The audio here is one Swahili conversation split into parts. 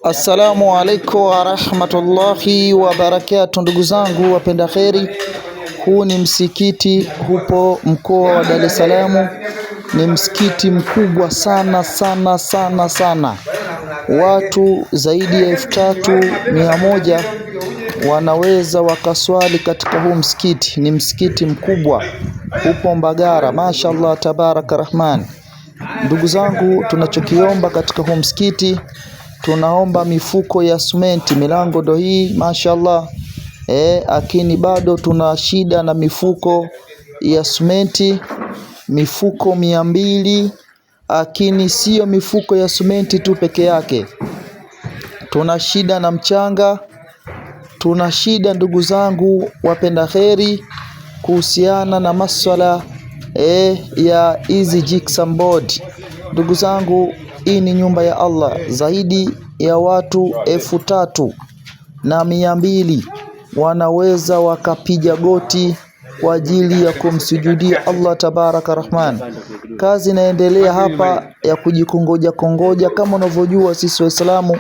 Assalamu alaikum wa rahmatullahi wa barakatuh. Ndugu zangu wapenda kheri, huu ni msikiti hupo mkoa wa Dar es Salaam. Ni msikiti mkubwa sana sana sana sana. Watu zaidi ya 3100 wanaweza wakaswali katika huu msikiti. Ni msikiti mkubwa hupo Mbagara, mashaallah tabaraka rahman. Ndugu zangu, tunachokiomba katika huu msikiti, tunaomba mifuko ya simenti. Milango ndo hii mashaallah, lakini bado tuna shida na mifuko ya simenti, mifuko 200. Lakini sio mifuko ya simenti tu peke yake, tuna shida na mchanga, tuna shida ndugu zangu wapenda kheri kuhusiana na maswala ya hizi gypsum board. Ndugu zangu, hii ni nyumba ya Allah. Zaidi ya watu 3200 wanaweza wakapiga goti kwa ajili ya kumsujudia Allah tabaraka rahman. Kazi inaendelea hapa ya kujikongoja kongoja. Kama unavyojua sisi Waislamu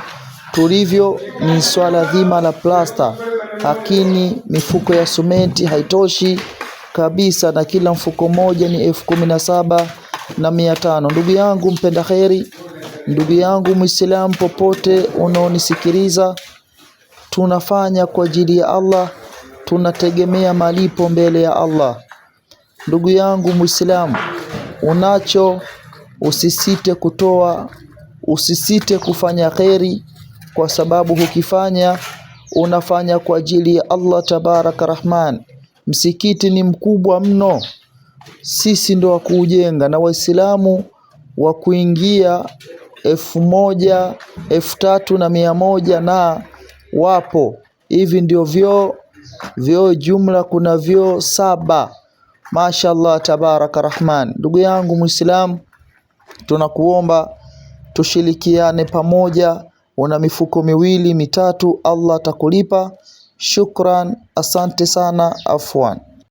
tulivyo, ni swala dhima la plasta, lakini mifuko ya simenti haitoshi kabisa, na kila mfuko moja ni 17,500. Ndugu yangu mpenda kheri, ndugu yangu Muislamu popote unaonisikiliza, tunafanya kwa ajili ya Allah, tunategemea malipo mbele ya Allah. Ndugu yangu Muislamu, unacho usisite kutoa, usisite kufanya kheri, kwa sababu ukifanya unafanya kwa ajili ya Allah tabaraka rahman. Msikiti ni mkubwa mno, sisi ndo wa kuujenga, na Waislamu wa kuingia 1000, 3100 na wapo. Hivi ndio vyoo jumla, kuna vyoo 7. Mashaallah tabaraka rahman. Ndugu yangu Muislamu, tunakuomba tushirikiane pamoja. Una mifuko 2 3, Allah atakulipa. Shukran, asante sana, afwan.